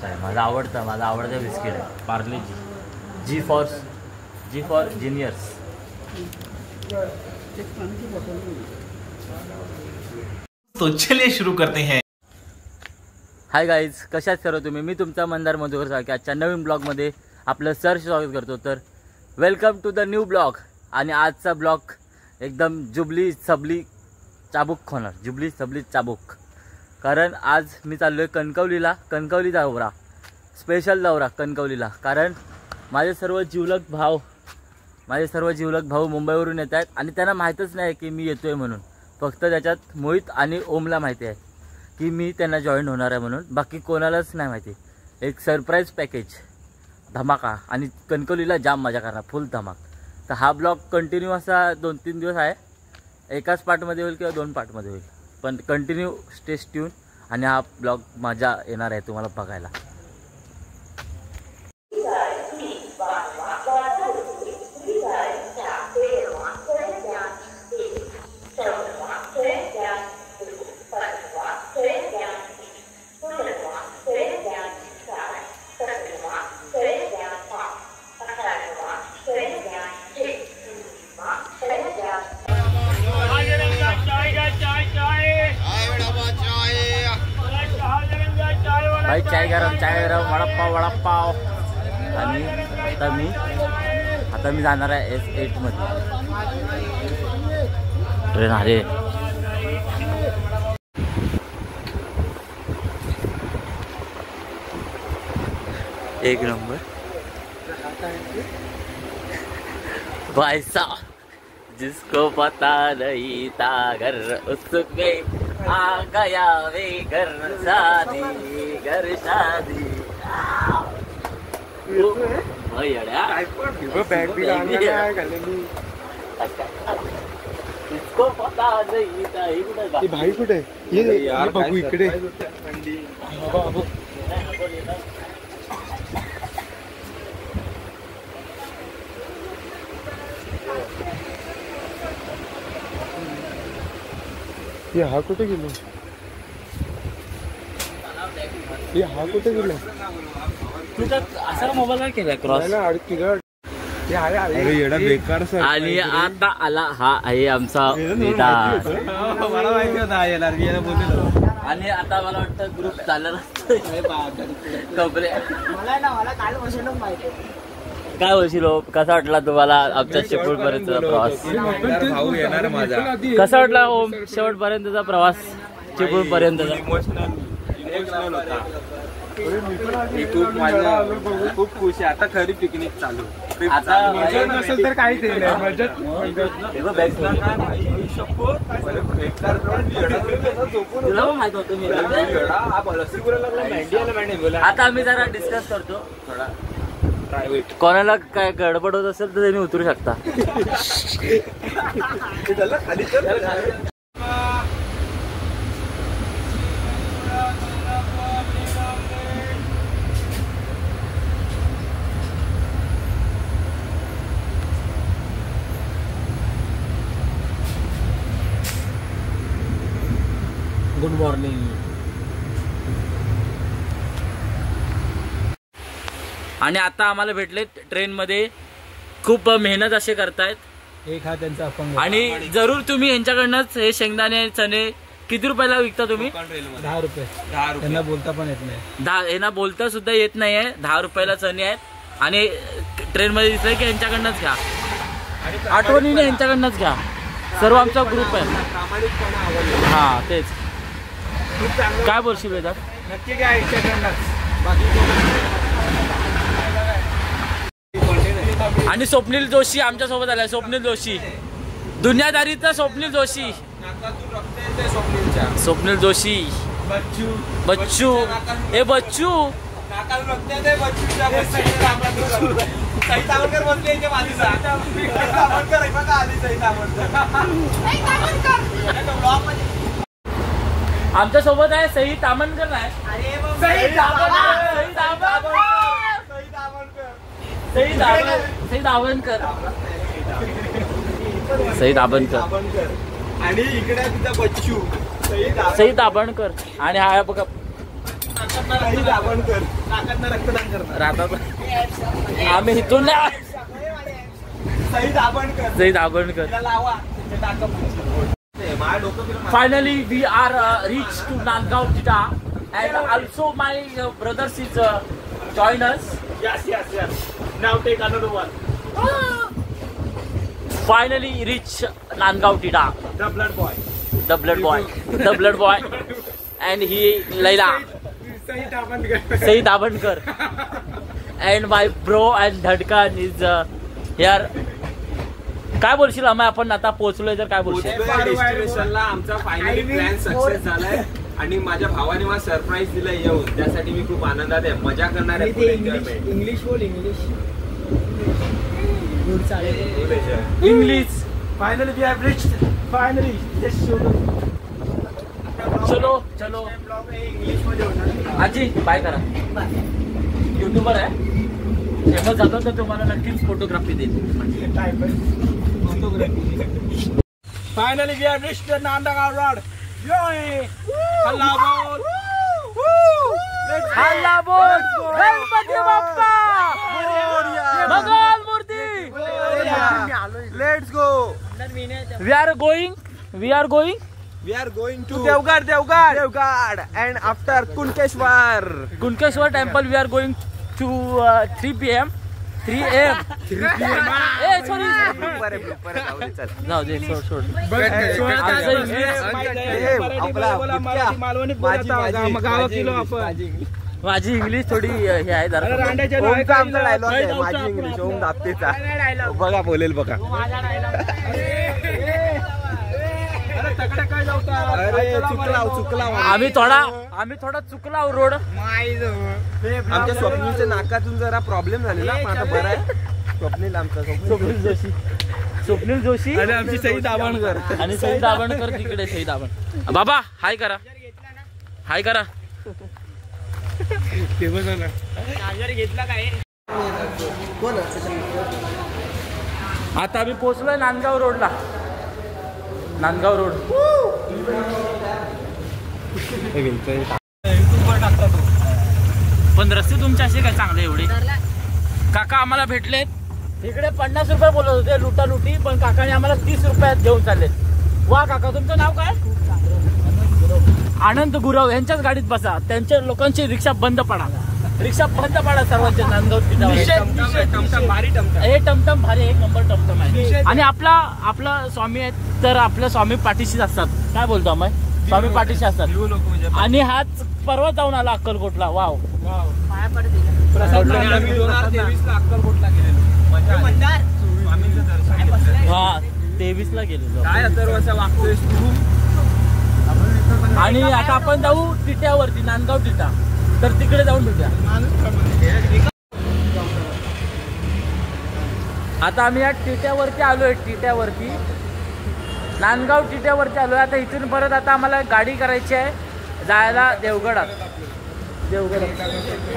आहे माझा आवडता बिस्किट आहे पार्ले जी फॉर जिनियर्स। तो चलिए शुरू करते हैं। हाय गाईज, कशात सर्व तुम्ही? मी तुमचा मंदार मधुकर साळके आजच्या नवीन ब्लॉगमध्ये आपलं सहर्ष स्वागत करतो। तर welcome to the new blog. आणि आजचा ब्लॉग एकदम जुबली सबली चाबूक, कारण आज मी चाललो आहे कणकवली दौरा, स्पेशल दौरा कणकवलीला। कारण माझे सर्व जिवलग भाऊ मुंबईवरून येत आहेत आणि त्यांना माहीतच नाही की मी येतोय म्हणून। फक्त त्याच्यात मोहित आणि ओमला माहिती आहे की मी त्यांना जॉईन होणार आहे म्हणून, बाकी कोणालाच नाही माहिती। एक सरप्राईज पॅकेज धमाका आणि कणकवलीला जाम मजा करणार, फुल धमाक। तर हा ब्लॉग कंटिन्यू असा 2-3 दिवस आहे, एकाच पार्टमध्ये होईल किंवा 2 पार्टमध्ये होईल, पण कंटिन्यू स्टे ट्यून आणि हा ब्लॉग मजा येणार आहे तुम्हाला बघायला। भाई चाय गरम वडापाव। आणि आता मी जाणार आहे S8 मध्ये। ट्रेन आले। एक नंबर भाई साहब, जिसको पता नहीं था घर उसमें आ गया वे घर शादी। इसको पता नहीं था इकडे भाई कुठे ये बघू इकडे। ये हा कुठे गेलो? असा मोबाईल काय केला क्रॉस? आणि आता आला हा आहे आमचा नेता। मला माहिती होता येणार, मी याला बोललो। आणि आता मला वाटतं ग्रुप चालला कपडे। मला काल बसूनच माहिती काय बोलशील? कसा वाटला तुम्हाला आमच्या शेवटपर्यंतचा प्रवास? भाऊ येणार माझा। कसा वाटला ओम शेवटपर्यंतचा प्रवास? चिपळूणपर्यंतचा इमोशनल होता। खूप खुश आहे। आता खरी पिकनिक चालू। आता नसेल तर काहीच आता आम्ही जरा डिस्कस करतो थोडा प्रायव्हेट। कोणाला काय गडबड होत असेल तर त्यांनी उतरू शकता। Good morning. आणि आता आम्हाला भेटले ट्रेनमध्ये, खूप मेहनत असे करतायत। एक हा त्यांचा अपंग। आणि जरूर तुम्ही यांच्याकडनंच हे शेंगदाणे चणे किती रुपयाला विकता तुम्ही? 10 रुपये। त्यांना बोलता पण येत नाही। यांना बोलता सुद्धा येत नाहीये। 10 रुपयाला चणे आहेत आणि ट्रेनमध्ये दिसलंय की यांच्याकडनंच घ्या, आठवणीने यांच्याकडनंच घ्या। सर्व आमचा ग्रुप आहे। हा तेच। काय बोलशील वेदांत? नक्की काय आणि स्वप्नील जोशी आमच्या सोबत आलाय। स्वप्नील जोशी, दुनियादारीचा स्वप्नील जोशी। स्वप्नील जोशी, बच्चू हे बच्चू आमच्या सोबत आहे सई तामणकर आहे। सई दाभणकर आणि इकडे तुझा बच्चू सई दाभणकर। आणि हा बघा रक्तदान करणार राहतात आम्ही इथून नाही Saeed Abankar finally we are reach to Nandgaon टिटा and also my brothers is join us now take another one finally reach Nandgaon टिटा the blood boy the blood boy and he Laila Saeed Abankar and my bro and Dhadkan is here. काय बोलशील आम्ही आपण आता पोहोचलोय तर काय बोलशील डेस्टिनेशनला आमचा फायनली प्लॅन सक्सेस झालाय आणि माझ्या भावाने मला सरप्राईज दिलाय येऊन त्यासाठी मी खूप आनंदात आहे मजा करणार आहे इंग्लिश बोल English finally we have reached finally चलो इंग्लिश मध्ये होणार आजी बाय करा युट्यूबर आहे फेमस झालो तर तुम्हाला नक्कीच फोटोग्राफी देईल finally we have reached the Nandgaon road हल्ला बोल हल्ला बोल Ganpati Bappa Mangal Murti let's go we are going we are going to Devgad and after Kunkeshwar temple we are going to 3 PM sorry जाऊ दे सोड माझी इंग्लिश थोडी हे आहे जरा माझी इंग्लिश ओम दाप्तेचा बघा बोलेल बघा चुकला आम्ही थोडा चुकला रोड आमच्या स्वप्नीलच्या नाकातून जरा प्रॉब्लेम झालेला पण आता बरं आहे स्वप्नील आमचा स्वप्नील जोशी आणि आमची सईद आबणकर आणि सईद आबणकर तिकडे सईद आबण बाबा हाय करा आता आम्ही पोहोचलोय नांदगाव रोड पण रस्ते तुमचे असे काय चांगले एवढे काका आम्हाला भेटलेत इकडे 50 रुपये बोलत होते लुटालुटी पण काकाने आम्हाला 30 रुपयात घेऊन चाललेत वा काका तुमचं नाव काय आनंद गुरव यांच्याच गाडीत बसा त्यांच्या लोकांची रिक्षा बंद पडा सर्वांच्या नांदगाव हे टमटम भारी एक नंबर टमटम आहे आणि आपला स्वामी आहेत तर आपल्या स्वामी पाठीशीच असतात काय बोलतो आम्ही स्वामी पाठीशी असतात आणि हाच परवा जाऊन आला अक्कलकोटला वाव हा 23 ला गेलो काय अथर्वचा वागतोयस तू आणि आता आपण जाऊ टिट्यावरती नांदगाव टिटा तर तिकडे जाऊन भेटूया आता आम्ही या टिट्यावरती आलोय नांदगाव टिट्यावरती आलोय आता इथून परत आता आम्हाला गाडी करायची आहे जायला देवगडात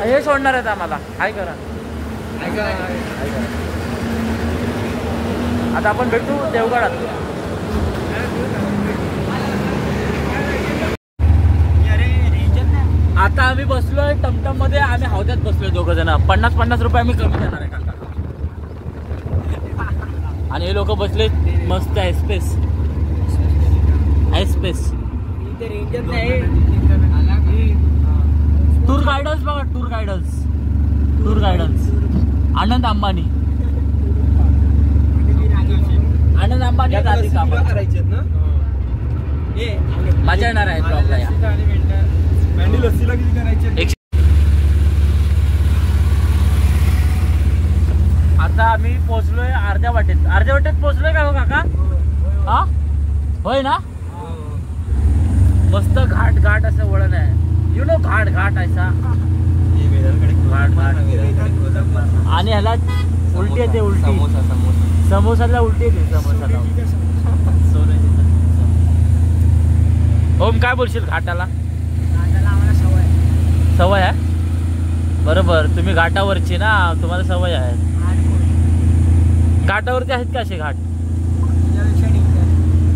हे सोडणार आहेत आम्हाला हाय करा आता आपण भेटू देवगडात आता आम्ही बसलोय टमटम मध्ये आम्ही हौद्यात बसलोय 2 जण 50 रुपये आम्ही कमी देणार आहे काका आणि हे लोक बसले मस्त एस्पेस टूर गायडन्स बघा टूर गायडन्स आनंद अंबानी करायचे ना मजा येणार आहे ब्लॉगला या आता आम्ही पोहोचलोय अर्ध्या वाटेत पोहोचलोय का हो काका हा होय ना मस्त घाट असं वळण आहे यु नो घाट असा आणि ह्याला उलटी येते समोसाला उलटी येते ओम काय बोलशील घाटाला सवय आहे बरोबर तुम्ही घाटावरची ना तुम्हाला सवय आहे घाटावरती आहेत का असे घाट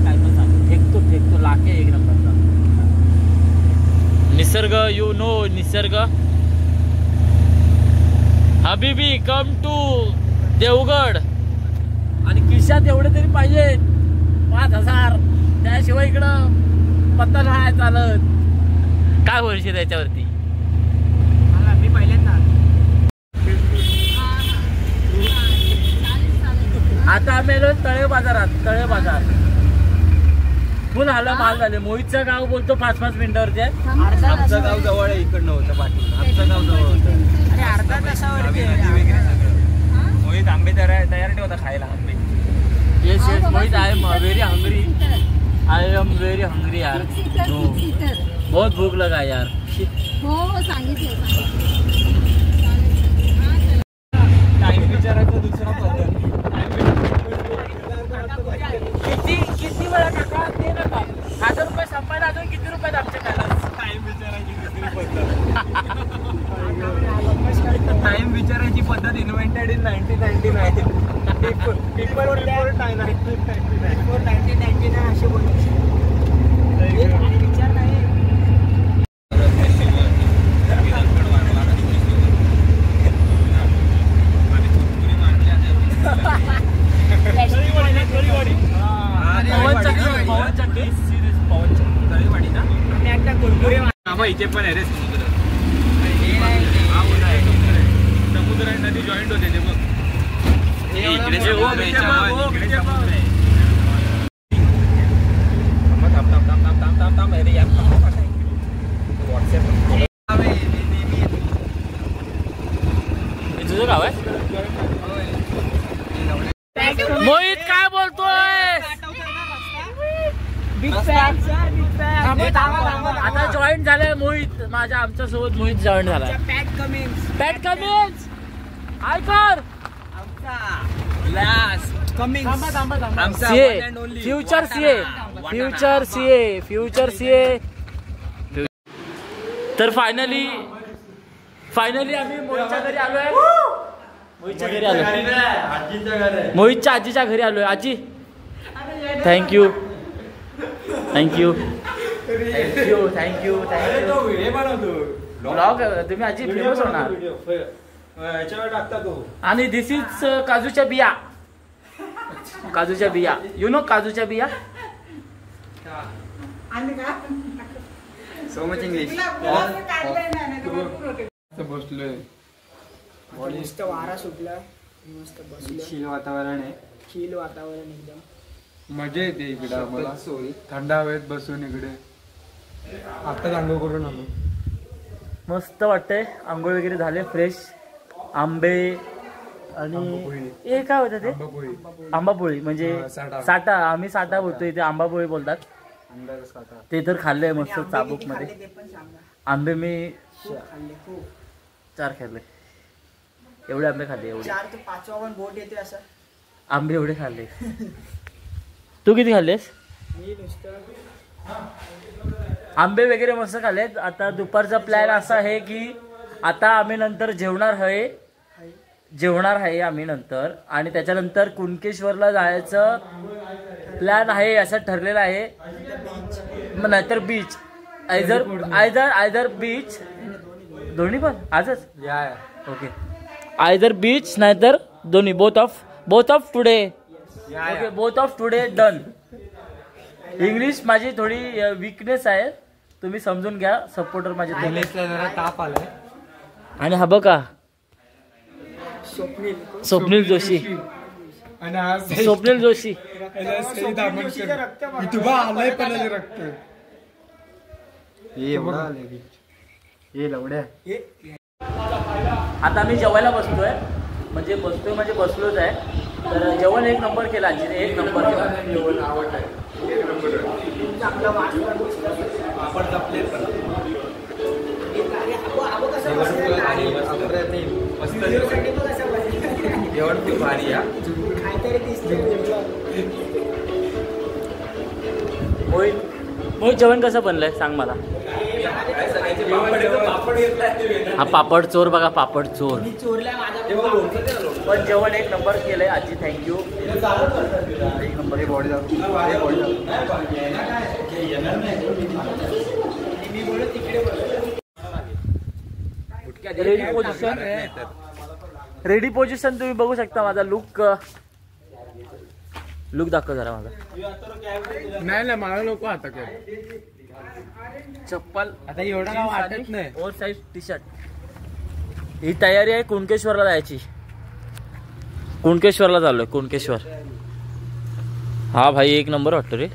काय पण सांग ठेकतो लाके एक नंबरचा निसर्ग, यू नो निसर्ग. हबीबी कम टू देवगड. आणि खिशात एवढे तरी पाहिजे 5,000, त्याशिवाय इकडं पत्ता नाही चालत. काय वर्षी त्याच्यावरती मी पहिल्यांदा आता आम्ही आलो तळे बाजारात. तळे बाजार फुल आलं माल झाले. मोहितचं गाव बोलतो 5-5 मिनिटावरती आहे. आमचं गाव जवळ आहे, इकडनं होतं पाठवून. आमचं गाव जवळ होतं. अरे अर्धा तासावरती मोहित आंबे तयार ठेवता खायला आंबे. Yes yes Mohit I am very hungry. I am very hungry यार. हो बहुत भूक लगा यार. हो सांगितलं. टाइम विचारायचं दुसरा पद्धत. किती वेळा टाका ते नका. 1000 रुपये संपायला अजून किती रुपयात आमच्या खायला. टाइम विचारायची दुसरी पद्धत. टाइम विचारायची पद्धत इन्व्हेंटेड इन 1999. People before 1999 असे बोलतो. आणि विचार नाही. इथे पण आहे रे समुद्र. समुद्र आणि नदी जॉईंट होते ते बघ. इकडे समुद्र आहे. तुझं गाव आहे मोहित. काय बोलतोय. Big fan sir, big fan. आता जॉईन झालाय मोहित. माझ्या आमच्या सोबत मोहित जॉईन झालाय. पॅट कमिंग्स. पॅट कमिन्स आयकर CA future CA future CA future CA. तर फायनली आम्ही मोहितच्या घरी आलोय. मोहितच्या घरी आलोय. मोहितच्या आजीच्या घरी आलोय. आजी thank you thank you thank you thank you thank you. Blog तुम्ही आजी फेमस होणार. आणि दिस इज काजूच्या बिया. काजूच्या बिया यु नो काजूच्या बिया. So much English. बसलोय मस्त वारा सुटला. मस्त बसलो. शील वातावरण आहे. चिल वातावरण एकदम. मजा येते इकडे आम्हाला. थंड हवेत बसून इकडे. आताच आंघोळ करून आलो. मस्त वाटतंय. आंघोळ वगैरे झाले. फ्रेश आंबे आणि हे काय होतं ते आंबापोळी म्हणजे साठा. आम्ही साठा बोलतो, इथे आंबापोळी बोलतात. ते तर खाल्लंय मस्त चाबूक मध्ये. ते पण सांगा. आंबे मी खाल्ले खूप. 4 खाल्ले. एवढे आंबे खाल्ले. एवढे 4 ते 5 पण बोट येते असं. आंबे एवढे खाल्ले. तू किती खाल्लेस. मी नुसतं आंबे वगैरे मस्त खाल्लेत. आता दुपारचा प्लॅन असा आहे की आता आम्ही नंतर जेवणार आहे आम्ही नंतर. आणि त्याच्यानंतर कुणकेश्वरला जायचं प्लॅन आहे असं ठरलेलं आहे. नाहीतर बीच आयदर बीच. दोन्ही पण आजच ओके. आयदर बीच नाहीतर दोन्ही. Both of today. Okay both of today done. English माझी थोडी वीकनेस आहे, तुम्ही समजून घ्या. सपोर्टर माझे जरा ताप आलाय. आणि हा बघा स्वप्नील जोशी. आणि आज स्वप्नील जोशी तुला आलंय पण रक्त. आता आम्ही जेवायला बसलोय. म्हणजे बसलोच आहे. तर जेवण 1 नंबर केला आजीने. 1 नंबर केला. जेवण आवडलंय. जेवण खूप भारी आहे. मोहित जेवण कसं बनलंय सांग मला. हा पापड चोर बघा. पापड चोर. पण जेवण 1 नंबर केलंय आजी. थँक्यू. 1 नंबर. बॉडी मी बोलत तिकडे रेडी पोझिशन तुम्ही बघू शकता. माझा लुक दाखव जरा माझा. नाही मला नको आता काय चप्पल आता एवढा वाटत नाही. Over size T shirt. ही तयारी आहे कुणकेश्वरला जायची. कुणकेश्वरला चाललोय. कुणकेश्वर हा भाई एक नंबर वाटतो रे.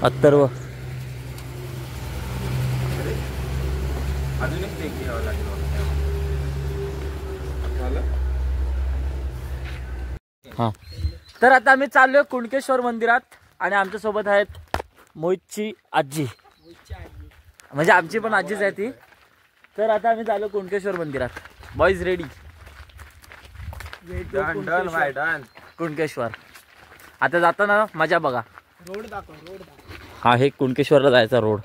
अत्तर्व अजून एक ब्रेक घ्यावा लागेल. हा तर आता आम्ही चाललोय कुणकेश्वर मंदिरात आणि आमच्या सोबत आहेत मोहितची आजी. म्हणजे आमची पण आजीच आहे ती. तर आता आम्ही चाललो कुणकेश्वर मंदिरात. Boys ready. कुणकेश्वर आता जाताना मजा बघा. रोड दाखव रोड. हा हे कुणकेश्वरला जायचा रोड.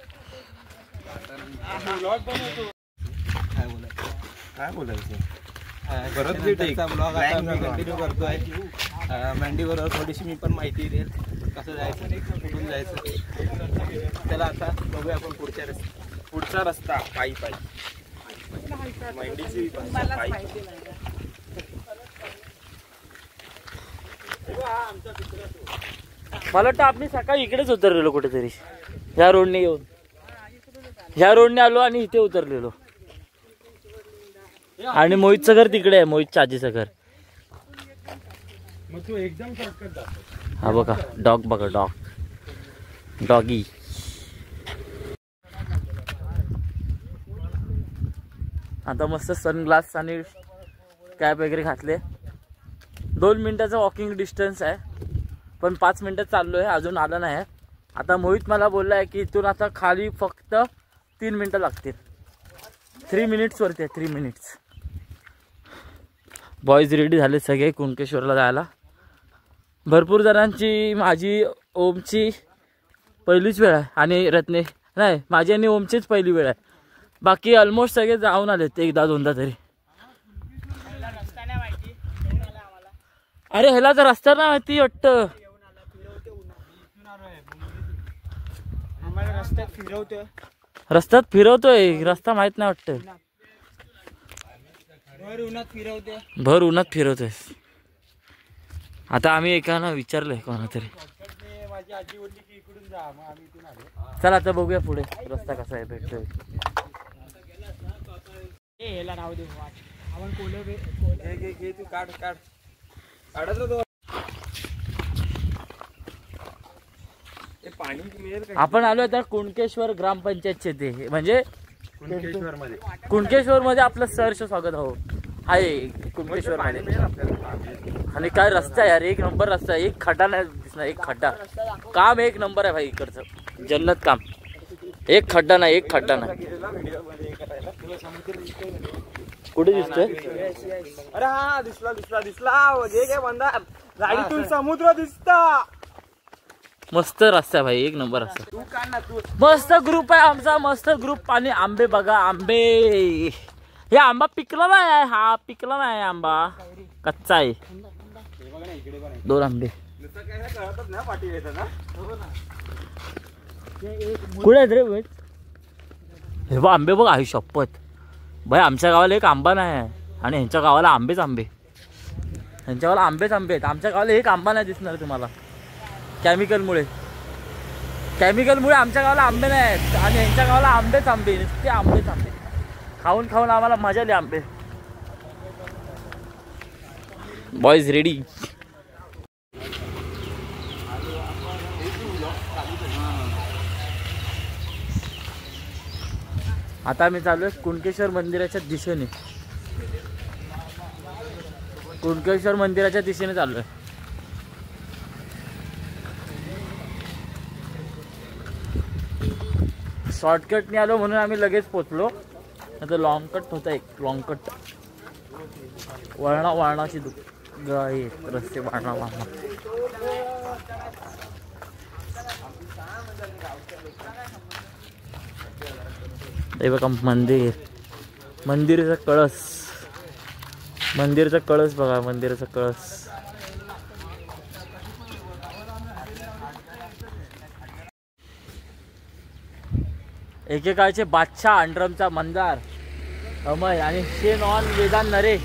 काय बोलायचं परत कंटिन्यू करतोय. मँडी बरोबर थोडीशी मी पण माहिती देईल कसं जायचं कुठून जायचं. त्याला आता बघूया आपण पुढचा रस्ता पायी मेंढीची पायी. मला वाटतं आपण सकाळी इकडेच उतरलेलो कुठेतरी. ह्या रोडने येऊन ह्या रोडने आलो आणि इथे उतरलेलो. आणि मोहितचं घर तिकडे आहे. मोहितच्या आजीचं घर. मग तू एकदम शॉर्टकट जातो. हा बघा डॉग बघा. डॉगी. आता मस्त सनग्लास आणि कॅप वगैरे घातले. 2 मिनिटाचं वॉकिंग डिस्टन्स आहे. पण 5 मिनिटात चाललोय. अजून आला नाही. आता मोहित मला बोलला आहे की इथून आता खाली फक्त 3 मिनिटं लागतील. 3 मिनिट्स वरती आहे. 3 मिनिट्स. बॉईज रेडी झाले सगळे कुणकेश्वरला जायला. भरपूर जणांची माझी ओमची पहिलीच वेळ आहे आणि रत्ने नाही माझी आणि ओमचीच पहिली वेळ आहे. बाकी ऑलमोस्ट सगळे जाऊन आलेत एकदा दोनदा तरी. अरे ह्याला तर रस्ता नाही माहिती वाटतं. रस्त्यात फिरवतोय. रस्ता माहित नाही वाटतं. भर उन्हात फिरवतोय. आता आम्ही एकानं विचारलंय कोणा तरी. चला आता बघूया पुढे रस्ता कसा आहे भेटतोय. आपण आलो आता कुणकेश्वर ग्रामपंचायतचे ते म्हणजे कुणकेश्वर मध्ये आपलं सहर्ष स्वागत हो आहे कुणकेश्वर मध्ये. आणि काय रस्ता यार एक नंबर रस्ता. एक खड्डा नाही दिसणार. एक खड्डा. काम एक नंबर आहे भाई इकडचं. जन्नत काम. एक खड्डा नाही. एक खड्डा नाही. कुठे दिसतोय. अरे हा दिसला गाडीतून समुद्र दिसता. मस्त रस्ता आहे भाई. एक नंबर रस्ता. मस्त ग्रुप आहे आमचा. मस्त ग्रुप. आणि आंबे बघा. आंबे हे आंबा पिकला नाही आहे. हा पिकला नाही आंबा. कच्चा आहे. 2 आंबे कुठे आहेत रे. हे बघ आंबे बघ. आहे शपथ भाई. आमच्या गावाला एक आंबा नाही आहे आणि ह्यांच्या गावाला आंबेच आंबे. ह्यांच्या गावाला आंबेच आंबे आहेत. आमच्या गावाला एक आंबा नाही दिसणार तुम्हाला. केमिकलमुळे आमच्या गावाला आंबे नाही आहेत आणि ह्यांच्या गावाला आंबेच आंबे. नुसते आंबेच आंबे. खाऊन खाऊन आम्हाला मजा आली आंबे. Boys ready. आता आम्ही चाललोय कुणकेश्वर मंदिराच्या दिशेने. कुणकेश्वर मंदिराच्या दिशेने चाललोय. शॉर्टकटने आलो म्हणून आम्ही लगेच पोचलो. आता लॉंग कट होता. एक लॉंग कट वळणाची रस्ते वळणा. हे बघा मंदिराचा कळस बघा. मंदिराचा कळस. एकेकाळचे बादशाह अंडरमचा मंदार अमय आणि शेन ऑन वेदांत नरे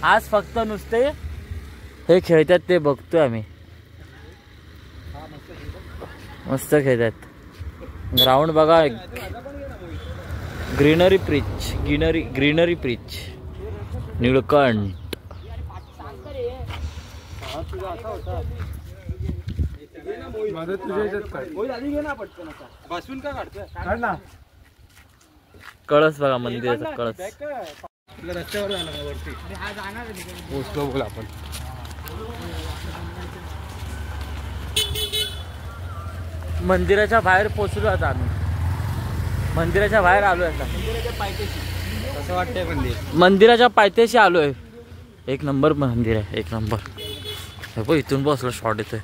आज फक्त नुसते हे खेळतात ते बघतोय आम्ही. मस्त खेळतात. ग्राउंड बघा, ग्रीनरी प्रिच निळकंठ. कळस बघा, मंदिराचा कळस. रस्त्यावर जाणार वरती पोचलो बोल आपण. मंदिराच्या बाहेर पोचलो आता आम्ही. मंदिराच्या बाहेर आलोय आता. कसं वाटतंय मंदिर? मंदिराच्या पायथ्याशी आलोय. एक नंबर मंदिर आहे, एक नंबर. हे बघ इथून बघ असला शॉट येतोय.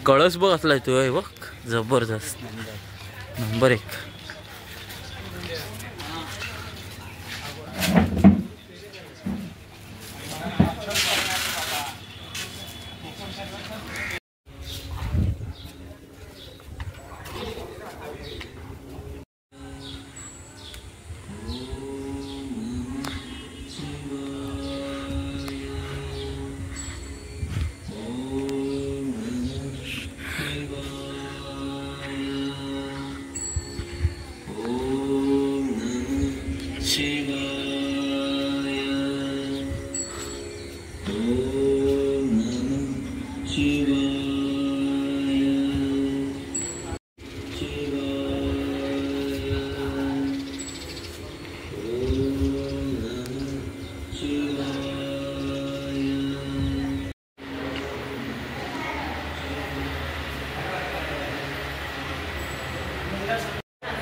कळस बघ असला येतोय बघ, जबरदस्त नंबर 1.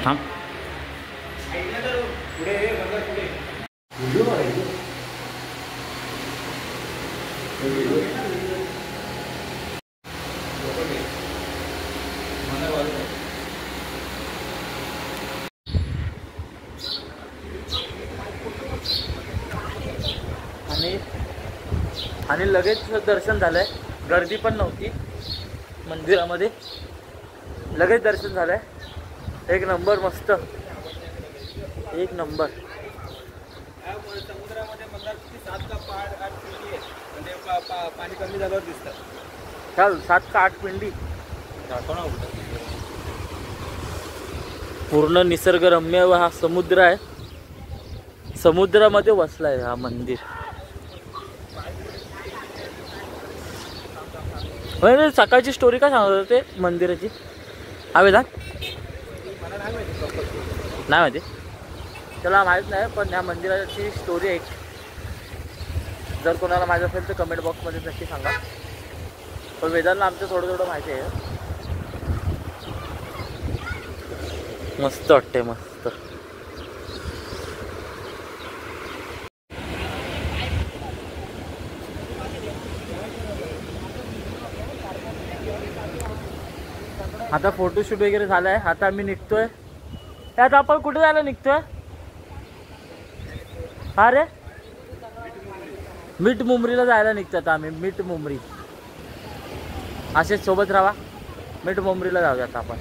थांब. आणि लगेच दर्शन झालंय. गर्दी पण नव्हती मंदिरामध्ये. लगेच दर्शन झालंय. एक नंबर, मस्त एक नंबर. समुद्रामध्ये 7 का 8 पिंडी आहे. म्हणजे पाणी कमी झाल्यावर दिसतात. चाल 7 का 8 पिंडी. पूर्ण निसर्गरम्य हा समुद्र आहे. समुद्रामध्ये वसलाय हा मंदिर. सकाळची स्टोरी काय सांगत होते मंदिराची? आवेदन नाही माहिती, त्याला माहीत नाही. पण ह्या मंदिराची स्टोरी आहे. जर कोणाला माहीत असेल तर कमेंट बॉक्समध्ये नक्की सांगा. पण वेदांना आमचं थोडं माहिती आहे. मस्त वाटते, मस्त. आता फोटोशूट वगैरे झालाय. आता आम्ही निघतोय. आता आपण कुठे जायला निघतोय? अरे मीठ मुंबरीला जायला निघतो. आता आम्ही मीठ मुंबरी. असेच सोबत राहा. मीठ मुंबरीला जाऊयात आपण.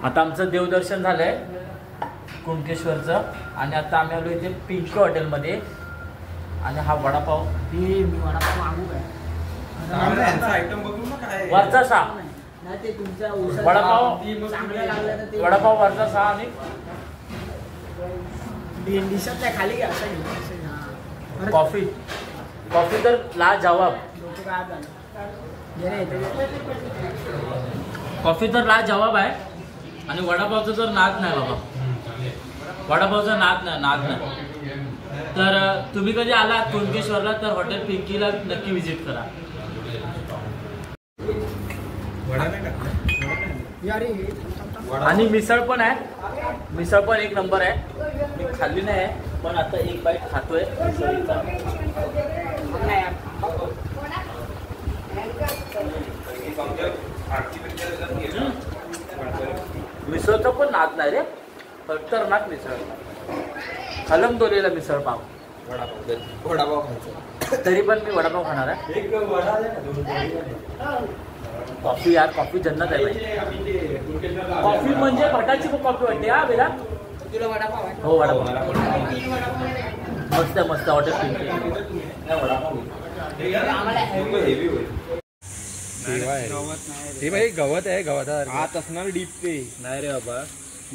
आता आमचं देवदर्शन झालंय कुणकेश्वरचं. आणि आता आम्ही आलो इथे पिंकी हॉटेलमध्ये. आणि हा वडापाव. मी वडापाव मागू काय? आयटम बघू ना काय वरचा सा ते तुमच्या वडापाव चांगलं लागलं तर ते वडापाव वरचा 6 आणि भेंडीशात त्या खाली घ्या असं घ्या, असं घ्या. कॉफी कॉफी तर लाजवाब. डोकं काय झालं घे रे, इथे कॉफी तर लाजवाब आहे आणि वडापावचा तर नाद नाही बाबा. वडापावचा नाद नाही. तर तुम्ही कधी आलात कुणकेश्वरला तर हॉटेल पिंकीला नक्की विजिट करा. आणि मिसळ पण आहे. मिसळ पण एक नंबर आहे. मी खाल्ली नाही आहे पण आता एक बाईट खातोय मिसळीचा. मिसळचा पण नाद नाही रे, खतरनाक मिसळ. हलमदोलेला मिसळ पाव. वडापाव खायचा. तरी पण मी वडापाव खाणार आहे. कॉफी यार, कॉफी जन्नत आहे भाई. कॉफी म्हणजे भटाची कॉफी वाटते हा बेला. तुला वडापाव आहे? हो वडापाव मस्त मस्त हॉटेल पिंकी. आम्हाला हे भाई गवत आहे. गवत आत असणार डीप ते नाही रे बाबा.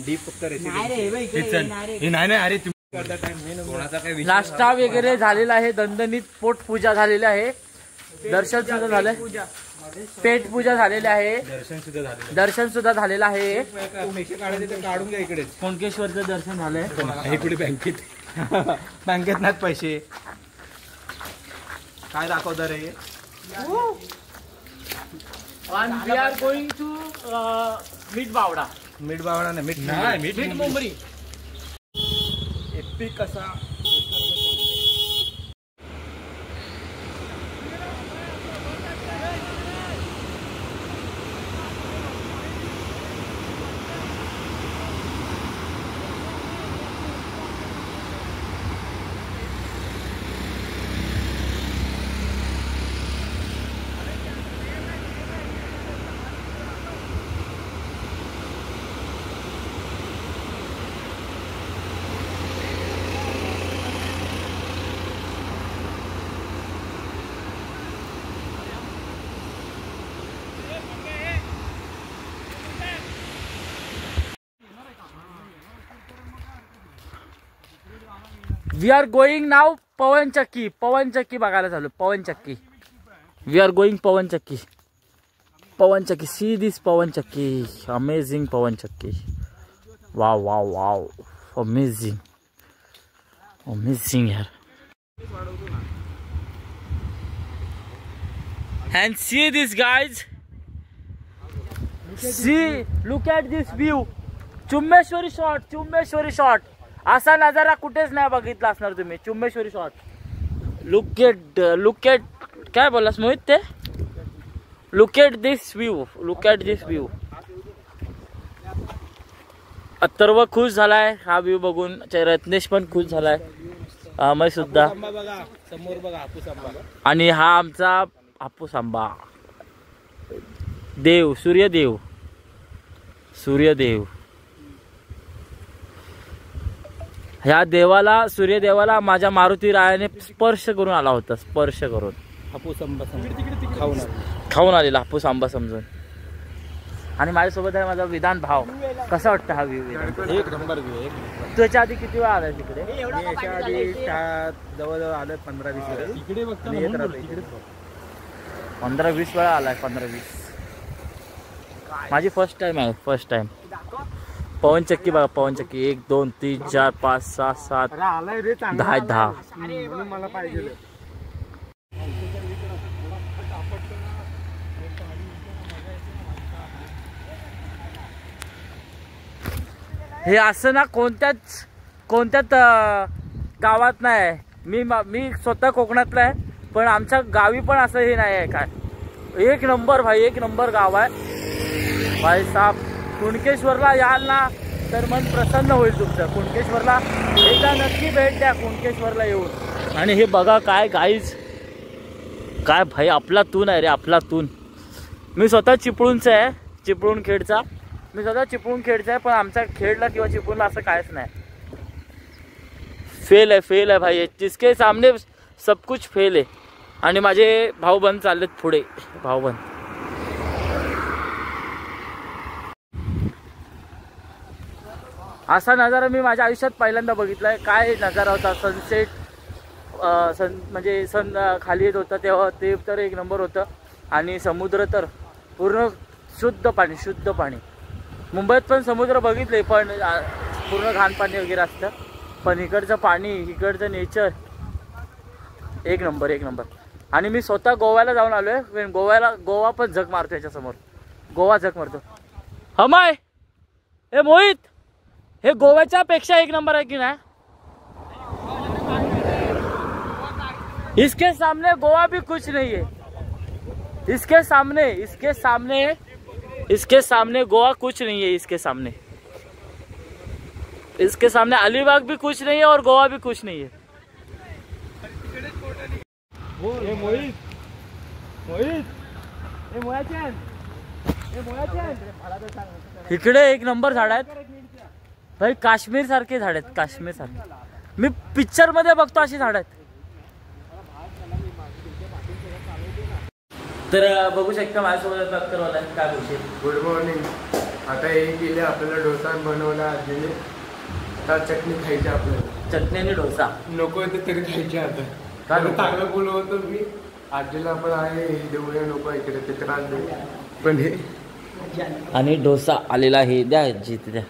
डीप फक्त नाही रे, हे बघ इकडे नाही रे. नाही अरे तुम्ही कोणाचा काय नाश्ता वगैरे झालेला आहे. दणदणीत पोटपूजा झालेली आहे. दर्शन सुद्धा झालंय. पेट पूजा झालेली आहे. दर्शन सुद्धा झालेलं आहे. काढून घ्या इकडे. कुणकेश्वरचं दर्शन झालंय. हे कुठे बँकेत बँकेत नाहीत पैसे. काय दाखवतं रे. And we are going to मीठ बावडा. मीठ बावडा नाही, मीठ मुंबरी. एपिक कसा. वी आर गोइंग नाव पवनचक्की. पवनचक्की बघायला चालू. पवनचक्की. वी आर गोइंग पवनचक्की. पवनचक्की. सी दिस पवनचक्की. अमेझिंग पवनचक्की. Wow wow wow. Amazing amazing यार. And see this guys. See, look at this view. चुम्मेश्वरी शॉट. चुम्मेश्वरी शॉट. असा नजारा कुठेच नाही बघितला असणार तुम्ही. चुम्मेश्वरी शॉट. लुक एट काय बोललास मोहित ते. Look at this view. Look at this view. Atharva खुश झालाय हा व्ह्यू बघून. रत्नेश पण खुश झालाय. अमय सुद्धा. समोर बघा हापूस आंबा. आणि हा आमचा हापूस आंबा. देव सूर्यदेव. सूर्यदेव. ह्या देवाला सूर्यदेवाला माझ्या मारुती रायाने स्पर्श करून आला होता. स्पर्श करून हापूस आंबा खाऊन आलेला हापूस आंबा समजून. आणि माझ्यासोबत आहे माझा विधान भाव. कसा वाटतं हा व्ह्यू. एक नंबर व्ह्यू. त्याच्या आधी किती वेळा आलाय तिकडे. याच्या आधी जवळजवळ आलं 15-20 वेळा. इकडे बघता 15-20 वेळा आलाय. 15-20. माझी फर्स्ट टाइम आहे. First time. पवनचक्की बघा. पवनचक्की 1 2 3 4 5 6 7 10 मला पाहिजे. हे असं ना कोणत्याच गावात नाही. मी स्वतः कोकणातला आहे पण आमच्या गावी पण असं हे नाही आहे काय. एक नंबर भाई. एक नंबर गाव आहे भाई साहब. कुणकेश्वरला याल ना तर मन प्रसन्न होईल तुमचं. कुणकेश्वरला एकदा नक्की भेट द्या. कुणकेश्वरला येऊन. आणि हे बघा काय गाईज. काय भाई आपलातून आहे रे. आपलातून. मी स्वतः चिपळूणचा आहे. चिपळूण खेडचा. मी स्वतः चिपळूण खेडचा आहे पण आमच्या खेडला किंवा चिपळूणला असं कायच नाही. फेल आहे भाई. जिसके सामने सब कुछ फेल आहे. आणि माझे भाऊबंद चाललेत पुढे. भाऊबंद असा नजारा मी माझ्या आयुष्यात पहिल्यांदा बघितलाय. काय नजारा होता, सनसेट म्हणजे सन खाली येत होता तेव्हा ते तर एक नंबर होतं. आणि समुद्र तर पूर्ण शुद्ध पाणी. मुंबईत पण समुद्र बघितले पण पूर्ण घाण पाणी वगैरे असतं, पण इकडचं पाणी, इकडचं नेचर एक नंबर. आणि मी स्वतः गोव्याला जाऊन आलो आहे. गोवा पण झक मारतो याच्यासमोर. गोवा झक मारतो. हमाय हे मोहित, हे गोव्याच्या पेक्षा एक नंबर आहे की नाही? इसके सामने गोवा भी कुछ नहीं है. इसके सामने गोवा कुछ नहीं है. इसके सामने अलीबाग भी कुछ नहीं है और गोवा भी कुछ नहीं है. इकडे एक नंबर झाड आहेत भाई. काश्मीर सारखे झाड आहेत, काश्मीर सारखे. मी पिक्चर मध्ये बघतो अशी झाड आहेत. तर बघू शकता माझ्यासोबत डॉक्टरवाला काय बोलशील? Good morning. आता हे केले आपल्याला डोसा बनवला आजीने. आता चटणी खायची आपल्याला. चटणी आणि डोसा नको ते तरी खायचे आता. काय चांगलं बोलत होतो मी आजीला, पण आहे देऊया नको इकडे ते त्रास देऊ. पण हे आणि डोसा आलेला आहे. द्या जिथे द्या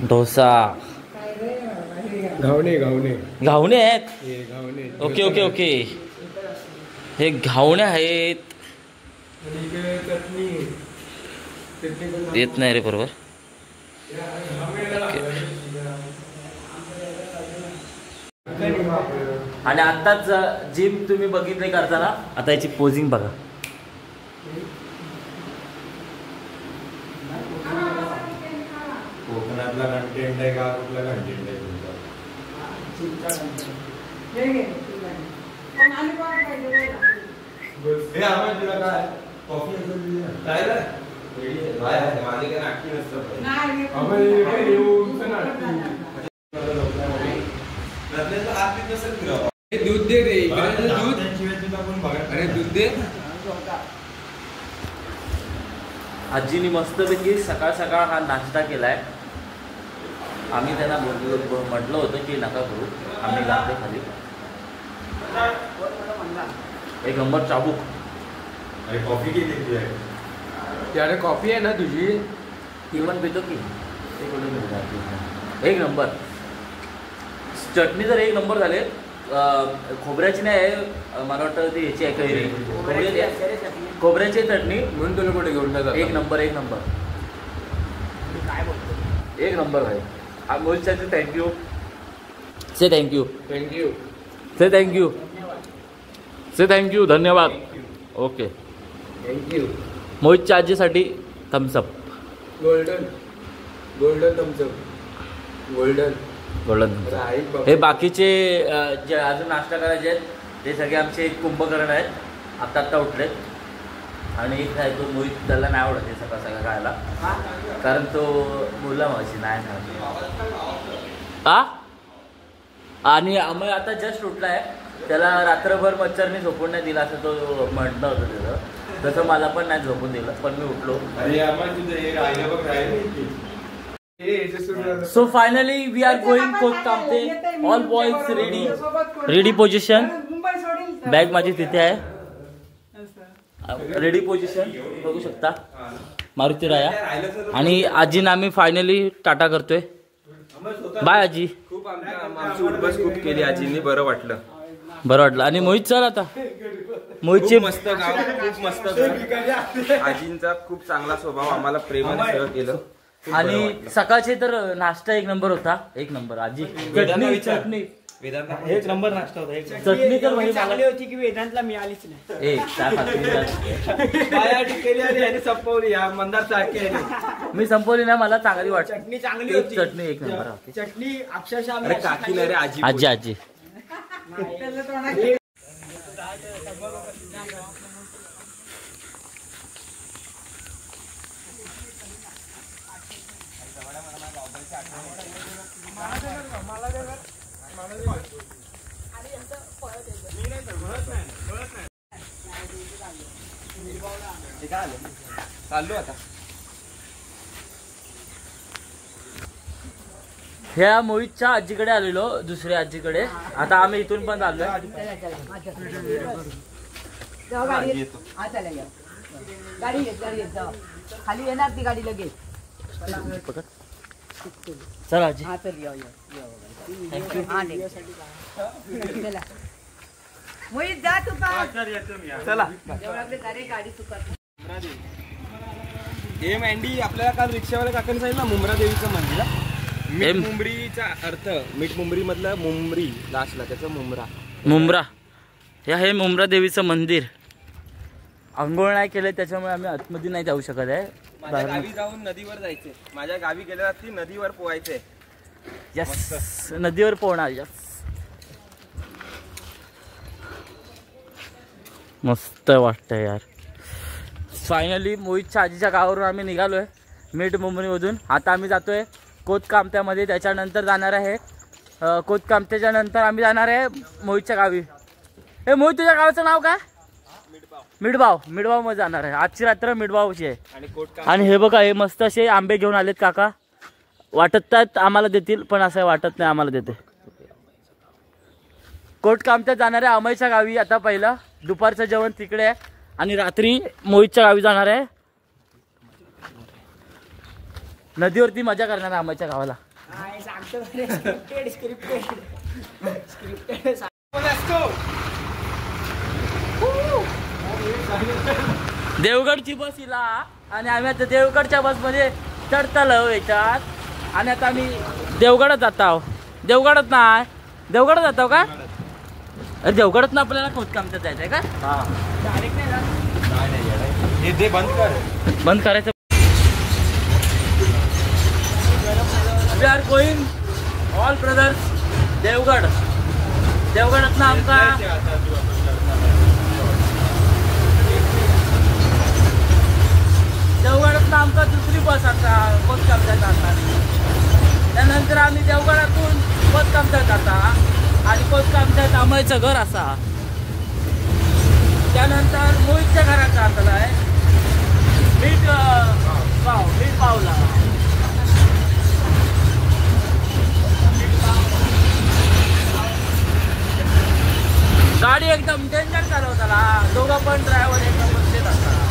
डोसा. घावणे आहेत. हे घावणे. ओके हे घावणे आहेत. चटणी येत नाही रे बरोबर. आणि आताच जिम तुम्ही बघितले करताना, आता याची पोझिंग बघा. कोकणातला कंटेंट आहे का कुठला कंटेंट आहे दूध दे रे. दूध दे. आजीनी मस्तपैकी सकाळ सकाळ हा नाश्ता केलाय. आम्ही त्यांना म्हटलं होतं की नका करू, आम्ही जातो खाली. एक नंबर चाबूक. अरे कॉफी किती आहे? त्याने कॉफी आहे ना तुझी? ती पण पितो की. एक नंबर. चटणी तर एक नंबर झाले. खोबऱ्याची नाही आहे, मला वाटतं ती ह्याची आहे कैरी. खोबऱ्याची चटणी म्हणून तुला कुठे घेऊन जातात. एक नंबर. एक नंबर भाई. अमोलच्या थँक्यू. Say thank you. धन्यवाद. ओके. थँक्यू. मोहितच्या आजीसाठी थम्सअप. Golden Thums Up. गोल्डन. हे बाकीचे जे अजून नाश्ता करायचे आहेत ते सगळे आमचे कुंभकर्ण आहेत. आत्ता उठलेत. आणि एक आहे तो मोहित, त्याला नाही आवडत हे सकाळ सकाळ खायला, कारण तो बोलला मावशी नाही खात. आणि आम्ही आता जस्ट उठलाय. त्याला रात्रभर मच्छरने झोपून नाही दिला असं तो म्हणणं होतं त्याचं. तसं मला पण नाही झोपून दिलं, पण मी उठलो. So finally we are going Koktambe. All boys ready position. Bag माझी तिथे आहे. रेडी पोझिशन बघू शकता. मारुती राया. आणि आजीनं आम्ही फायनली टाटा करतोय. बाय आजी. खूप आमची उठबस खूप केली आजींनी. बरं वाटलं. आणि मोहित सर आता मोहितचे मस्त गाव, खूप मस्त घर. आजींचा खूप चांगला स्वभाव, आम्हाला प्रेमाने सगळं केलं. आणि सकाळचे तर नाश्ता एक नंबर होता. एक नंबर. आजी चटणी एक नंबर नाश्ता होता. चटणी तर भाई चांगली होती की वेदांतला मिळालीच नाही. संपवली मंदार सारखे. मी संपवली ना, मला चांगली वाटली. चटणी चांगली होती. चटणी एक नंबर होती. चटणी अक्षरशः अरे काकी नाही रे आजी. आजी चाललो आता. ह्या मोहितच्या आजीकडे आलेलो, दुसऱ्या आजीकडे. आता आम्ही इथून पण आलोय. गाडी जाऊ खाली येणार ती गाडी लगेच. चला आजी. हा चल चला मोहित जा तू चला. गाडी चुकत. हे मेंढी आपल्याला काल रिक्षावाल्या काकांनी सांगितलं मुंब्रा देवीचं मंदिर. मीठ मुंबरीचा अर्थ, मीठ मुंबरी मधलं मुंबरी लास्टला त्याचं मुंब्रा. मुंब्रा हे मुंब्रा देवीचं मंदिर. अंघोळ नाही केलं त्याच्यामुळे आम्ही आतमध्ये नाही जाऊ शकत आहे. माझ्या गावी जाऊन नदीवर जायचे. माझ्या गावी गेल्या ती नदीवर पोहायचे. यस, नदीवर पोहणार. यस, मस्त वाटतंय यार. फायनली मोहितच्या आजीच्या गावावरून आम्ही निघालोय मीठ मुंबरीमधून. आता आम्ही जातोय कोतकामत्यामध्ये. त्याच्यानंतर जाणार आहे कोतकामत्याच्या नंतर आम्ही जाणार आहे मोहितच्या गावी. हे मोहित तुझ्या गावाचं नाव काय? मिडबाव. मिडबाव मध्ये जाणार आहे. आजची रात्र मिडबावची आहे. आणि हे बघा हे मस्त असे आंबे घेऊन आलेत काका. वाटतात आम्हाला देतील पण असं वाटत नाही आम्हाला देते. कोटकामत्यात जाणार आहे अमयच्या गावी. आता पहिलं दुपारचं जेवण तिकडे आहे आणि रात्री मोहितच्या गावी जाणार आहे. नदीवरती मजा करणार आहे अमयच्या गावाला. देवगडची बस हिला आणि आम्ही आता देवगडच्या बसमध्ये चढतालो याच्यात. आणि आता आम्ही देवगडात जात आहोत. देवगडात नाही, देवगडात जातो का? अरे देवगडात ना आपल्याला कोतकामत्यात जायचं आहे का? बंद करायचं. We are going all brothers Devgad. देवगडात ना आमका देवगडात आमका दुसरी बस आता कोतकामत्यात जातात. त्यानंतर आम्ही देवगडातून कोतकामत्यात जाता आणि कोतकामत्यात अमयचं घर असा. त्यानंतर मोहितच्या घरात जातला आहे मीठ पावला. गाडी एकदम डेंजर चालवताला. दोघं पण ड्रायव्हर एकदम बसलेत असतात.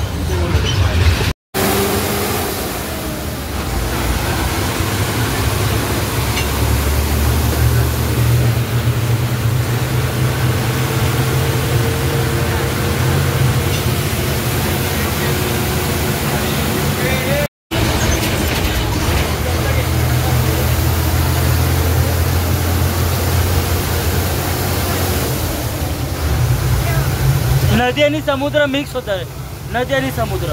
नदी आणि समुद्र मिक्स होत आहे. नदी आणि समुद्र.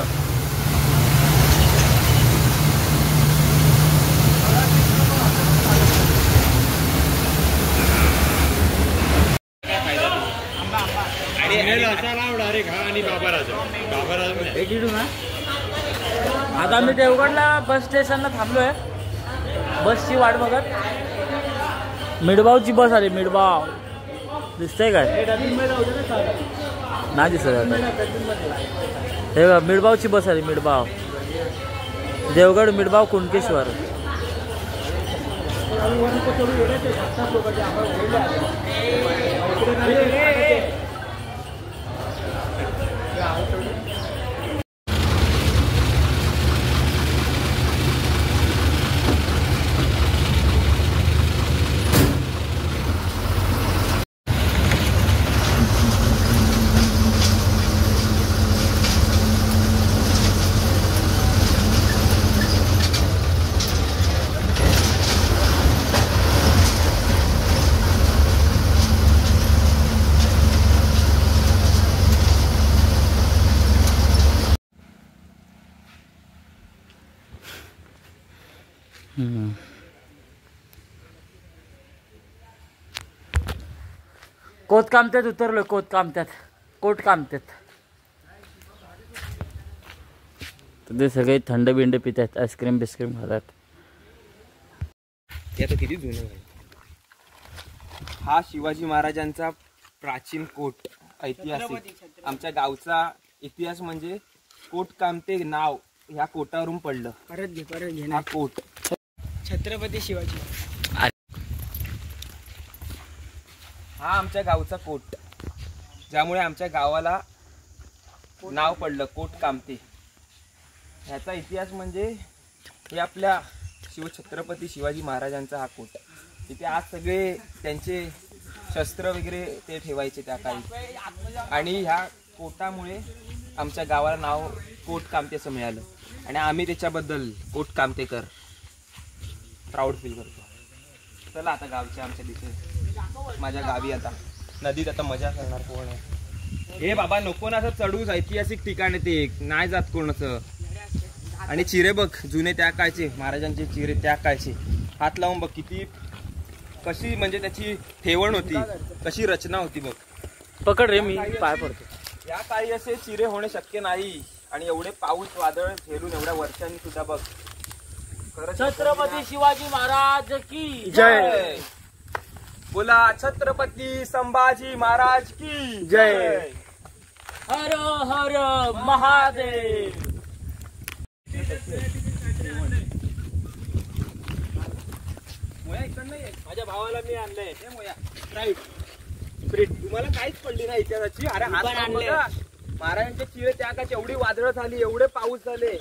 आता आम्ही देवगडला बस स्टेशनला थांबलोय बसची वाट बघत. मिडबावची बस आली. मिडबाव दिसतंय काय? नाही दिसत आता. हे बघा मिडबावची बस आली. मिडबाव देवगड मिडबाव कुणकेश्वर. कोतकामत्यात उतरलोय. कोटकामत्यात ते सगळे थंड बिंड पितात. आईस्क्रीम बिस्क्रीम खातात. याचं किती जुनं आहे. हा शिवाजी महाराजांचा प्राचीन कोट. ऐतिहासिक आमच्या गावचा इतिहास म्हणजे कोटकामते नाव ह्या कोटावरून पडलं. परत घे हा कोट छत्रपती शिवाजी. हा आमच्या गावचा कोट, ज्यामुळे आमच्या गावाला नाव पडलं कोट कामते. ह्याचा इतिहास म्हणजे हे आपल्या छत्रपती शिवाजी महाराजांचा हा कोट. तिथे आज सगळे त्यांचे शस्त्र वगैरे ते ठेवायचे त्या काळी, आणि ह्या कोटामुळे आमच्या गावाला नाव कोट कामते असं मिळालं. आणि आम्ही त्याच्याबद्दल कोट कामतेकर प्राऊड फील करतो. चला आता गावच्या आमच्या दिसे माझ्या गावी आता नदीत आता मजा करणार कोण आहे. हे बाबा नको ना असं चढूच, ऐतिहासिक ठिकाण ते नाही जात कोणाचं. आणि चिरे बघ जुने त्या काळचे, महाराजांचे चिरे त्या काळचे, हात लावून बघ किती कशी म्हणजे त्याची ठेवण होती, कशी रचना होती बघ. पकड रे, मी पाय पडतो. या काळी असे चिरे होणे शक्य नाही. आणि एवढे पाऊस वादळ झेलून एवढ्या वर्षांनी सुद्धा बघ. छत्रपती शिवाजी महाराज की जय. बोला छत्रपती संभाजी महाराज की जय. हर हर महादेव. माझ्या भावाला मी आणलंय स्प्रिट. तुम्हाला काहीच पडली नाही इतिहासाची. अरे हात बघा, महाराजांचे चिरे त्या काळची एवढी वादळ झाली, एवढे पाऊस झाले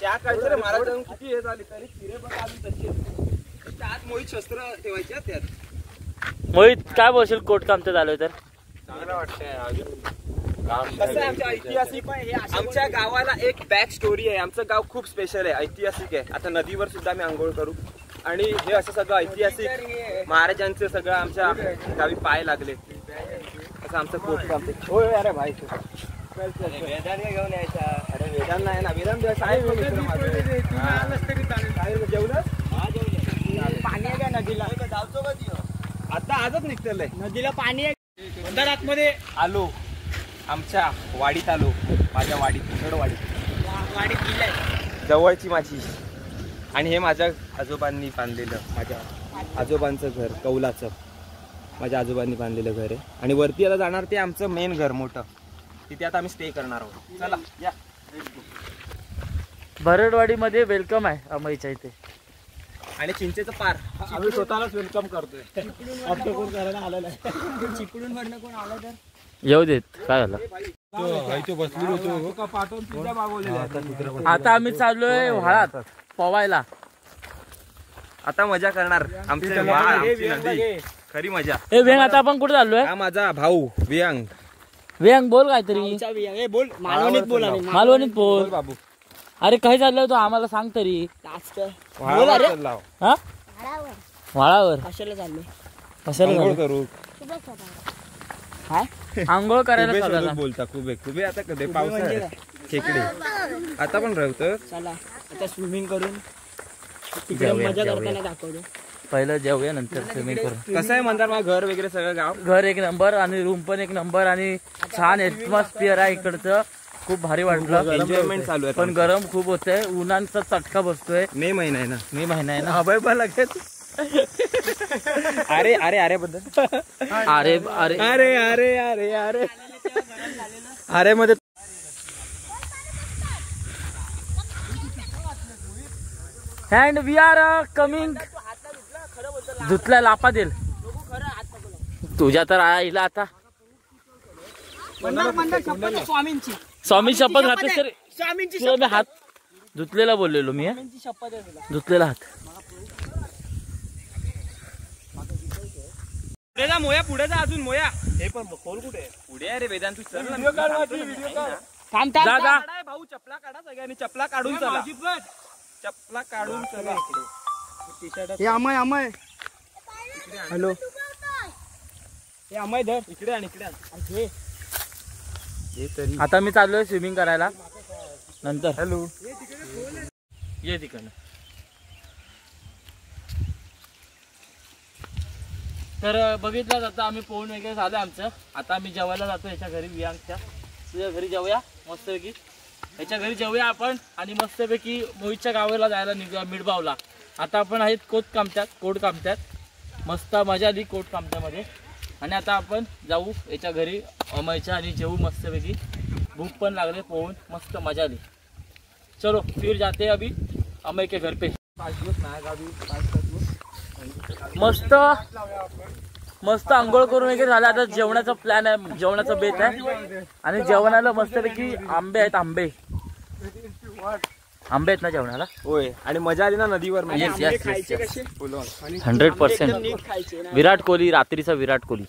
त्या काळचे महाराजांना किती हे झाले, तरी चिरे बघा आम्ही तसे. त्यात मोहित शस्त्र ठेवायचे त्यात. मोहित काय बोलशील कोट कामते झालं तर? चांगलं वाटतंय. कसं आहे आमच्या ऐतिहासिक, आमच्या गावाला एक बॅक स्टोरी आहे. आमचं गाव खूप स्पेशल आहे, ऐतिहासिक आहे. आता नदीवर सुद्धा आम्ही आंघोळ करू. आणि हे असं सगळं ऐतिहासिक महाराजांचं सगळं आमच्या गावी पाय लागले असं आमचं कोट कामते. होय अरे भाई वेदांत घेऊन यायचा. अरे वेदांत नाही ना, वेदांत जेवलं पाणी आहे का नदीला? आता आजच निघतलंय. नदीला पाणी आहे आतमध्ये आलो, आमच्या वाडीत आलो. माझ्या वाडीत वाडीत गेलाय जवळची माझी. आणि हे माझ्या आजोबांनी बांधलेलं, माझ्या आजोबांचं घर कौलाचं माझ्या आजोबांनी बांधलेलं घर आहे. आणि वरती आता जाणार ते आमचं मेन घर मोठं, तिथे आता आम्ही स्टे करणार आहोत. चला या. भरडवाडीमध्ये वेलकम आहे अमईच्या इथे. आणि चिंचेचं पार आम्ही स्वतःलाच वेलकम करतोय. कोण करायला आलेलं आहे. चिपळूण भरणं कोण आलं तर येऊ देत. काय झालं आता आम्ही चाललोय व्हाळात पवायला. आता मजा करणार आमची नदी, खरी मजा. ए वेंग, आता आपण कुठे चाललोय? हा माझा भाऊ वियांग. वेंग बोल काहीतरी. बोल मालवणीत बोला. मालवणीत बोल बाबू. अरे काही चाललंय तो आम्हाला सांग तरी. वाळावर चालला आहो. हा व्हाळावर कशाला चाललो? कशाला आंघोळ झालं? करू. आंघोळ करायला कुबे चालला. सोबत बोलता कुबे आता कधी पावसाळ्यात खेकडे आता पण राहतं. चला आता स्विमिंग करून तिकडे मजा करताना दाखवतो. पहिलं जेवूया नंतर स्विमिंग करू. कसं आहे म्हणतात मग घर वगैरे सगळं गाव? घर एक नंबर आणि रूम पण एक नंबर आणि छान एटमॉस्फिअर आहे इकडचं. खूप भारी वाटलं. एन्जॉयमेंट चालू आहे. पण गरम खूप होतंय, उन्हाचा चटका बसतोय. मे महिना आहे ना. मे महिना आहे ना. अभय पण लगेच अरे अरे अरे बद्दल अरे अरे अरे अरे अरे अरे अरे मध्ये अँड वी आर कमिंग. धुतला लापा देईल तुझ्या तर आईला आता. स्वामींची स्वामी शपथ घातली तर स्वामींची तुला मी हात धुतलेला बोललेलो मी. शपथ आहे तुला. धुतलेला हात. पुढे जा मोया, पुढे जा अजून मोया. हे पण खोल कुठे पुढे आहे रे वेदांत. तू चल ना. थांब जा जा. भाऊ चपला काढा सगळ्यांनी. चपला काढून चला. चपला काढून चला. हे अमय हॅलो हे अमय धर इकडे आणि इकडे हे आता मी चाललोय स्विमिंग करायला नंतर. हॅलो ये तिकडनं. तर बघितलं आता आम्ही पोहून वगैरे झालं आमचं. आता आम्ही जेवायला जातो याच्या घरी, वियांगच्या. तुझ्या घरी जाऊया मस्तपैकी. याच्या घरी जाऊया आपण आणि मस्तपैकी मोहितच्या गावाला जायला निघूया मिडबावला. आता आपण आहेत कोट कामत्यात. मस्त मजा आली कोट कामत्यामध्ये. आणि आता आपण जाऊ याच्या घरी अमयच्या आणि जेवू मस्तपैकी. भूक पण लागले, पोहून मस्त मजा आली. चलो फिर जाते अभी अमय के घर पे. मस्त मस्त आंघोळ करून वगैरे झालं. आता जेवणाचा प्लॅन आहे, जेवणाचा बेत आहे. आणि जेवणाला मस्तपैकी आंबे आहेत. आंबे आहेत ना जेवणाला. होय, आणि मजा आली ना नदीवर. Yes, yes, yes, खायचे yes. कसे 100% नीट खायचे ना. विराट कोहली, रात्रीचा विराट कोहली.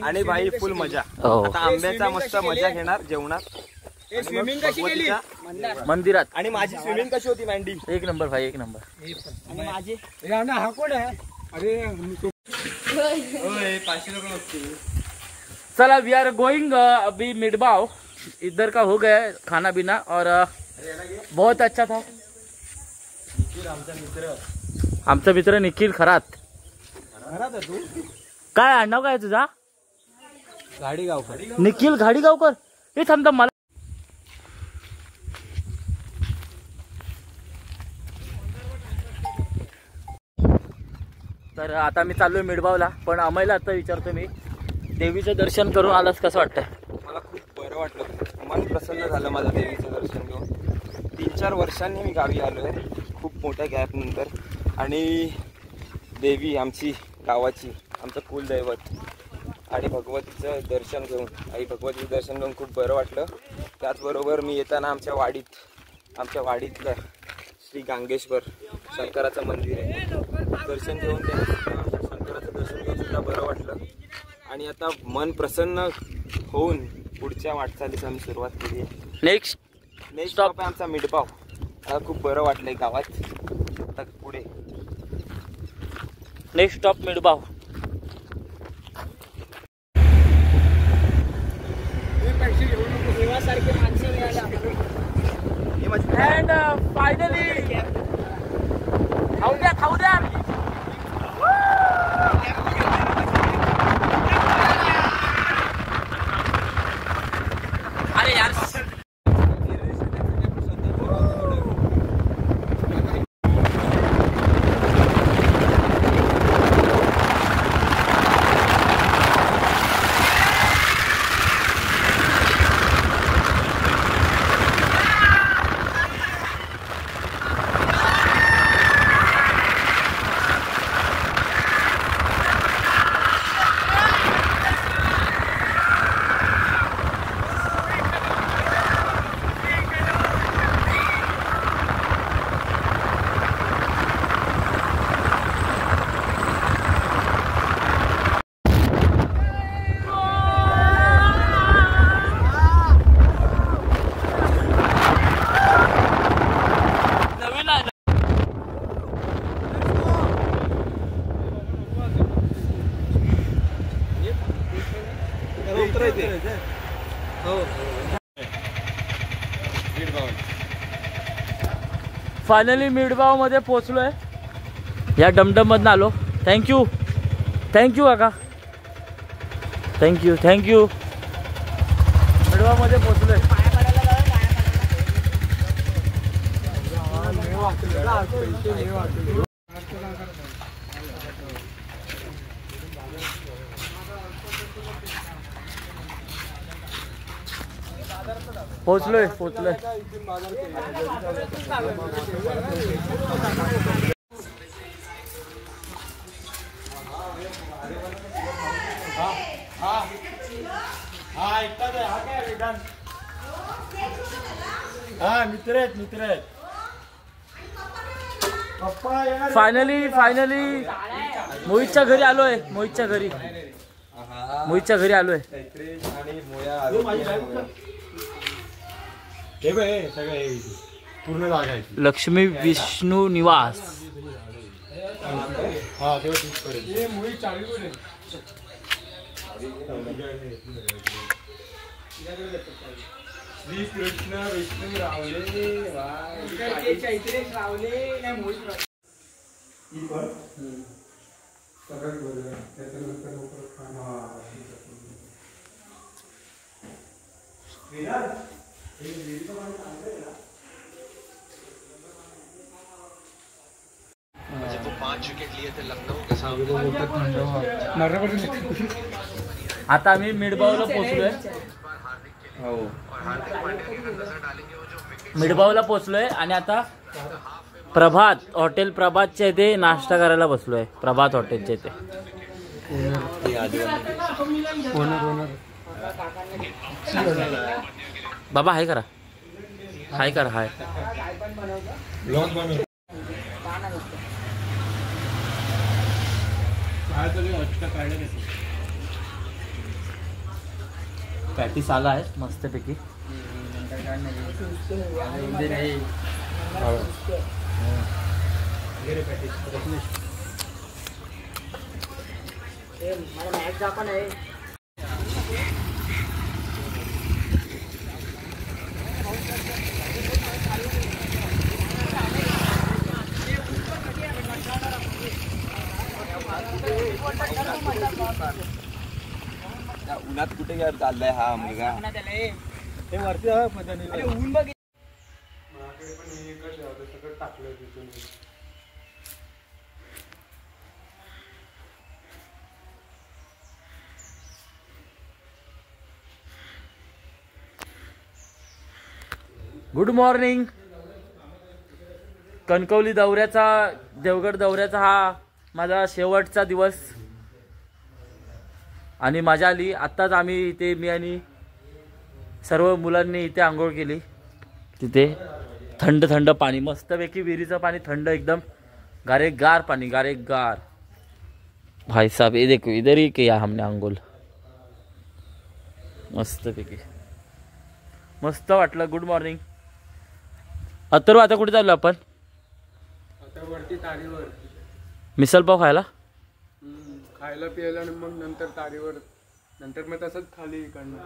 आणि भाई फुल मजा. हो. आता आंब्याचा मस्त मजा घेणार जेवणात. स्विमिंग कशी केली मंदिरात. आणि माझी स्विमिंग कशी होती मँडी? एक नंबर भाई, एक नंबर. आणि माझे हा कोण आहे? अरे चला वी आर गोइंग अभी मिडबाव. इधर का हो गया खाना पीना और बहुत अच्छा था. आमचा मित्र निखिल खरात. काय आडनाव काय तुझा? गाडीगावकर. निखिल घाडीगावकर. हे थांबता मला. तर आता मी चाललोय मिडबावला. पण अमयला आता विचारतो मी, देवीचं दर्शन करून आलास कसं वाटतंय? मला खूप बरं वाटलं, मन प्रसन्न झालं माझं देवीचं दर्शन घेऊन. 3-4 वर्षांनी मी गावी आलो आहे, खूप मोठ्या गॅप नंतर. आणि देवी आमची गावाची, आमचं कुलदैवत आणि भगवतीचं दर्शन घेऊन, आई भगवतीचं दर्शन घेऊन खूप बरं वाटलं. त्याचबरोबर मी येताना आमच्या वाडीतलं श्री गांगेश्वर शंकराचं मंदिर आहे, दर्शन घेऊन शंकराचं दर्शन घेऊन सुद्धा बरं वाटलं. आणि आता मन प्रसन्न होऊन पुढच्या वाटचालीस आम्ही सुरुवात केली आहे. नेक्स्ट स्टॉप आहे आमचा मिडबाव. मला खूप बरं वाटलंय गावात. आता पुढे नेक्स्ट स्टॉप मिडबाव. देवासारखे माणसं मिळाले आम्हाला. अँड फायनली खाऊ द्या. अरे यार फायनली मिडबाव मध्ये पोहोचलोय. या डमडम मधनं आलो. थँक्यू काका. थँक्यू मिडबाव मध्ये पोहोचलोय. पोहोचलोय. मित्र आहेत. फायनली मोहितच्या घरी आलोय. मोहितच्या घरी आलोय. पूर्ण जागा आहे. लक्ष्मी विष्णू निवास. हा श्री कृष्ण विष्णू रावले वो 5 विकेट लिए थे लखनऊ के सामने. आता आम्ही मिडबावला पोहोचलोय. मिडबावला पोहोचलोय आणि आता हॉटेल प्रभातच्या इथे नाश्ता करायला बसलोय. प्रभात हॉटेलच्या इथे बाबा हाय करा, हाय करा, हाय. पॅटीस आला आहे मस्तपैकी. उन्हात कुठे चाललाय हा मुलगा. Good morning. कणकवली दौऱ्याचा, देवगड दौऱ्याचा हा माझा शेवटचा दिवस आणि मजा आली. आत्ताच आम्ही इथे, मी आणि सर्व मुलांनी इथे आंघोळ केली. तिथे थंड थंड पाणी, मस्तपैकी विहिरीचं पाणी थंड, एकदम गारेगार पाणी, गारेगार. भाई साहब ये देखो, इधर ही किया हमने आंघोळ. मस्तपैकी मस्त वाटलं. Good morning. अथर्व आता कुठे चाललो आपण? आता वरती तारीवर मिसल पाव खायला. खायला प्यायला आणि मग नंतर तारीवर, नंतर मग तसंच खाली इकडनं.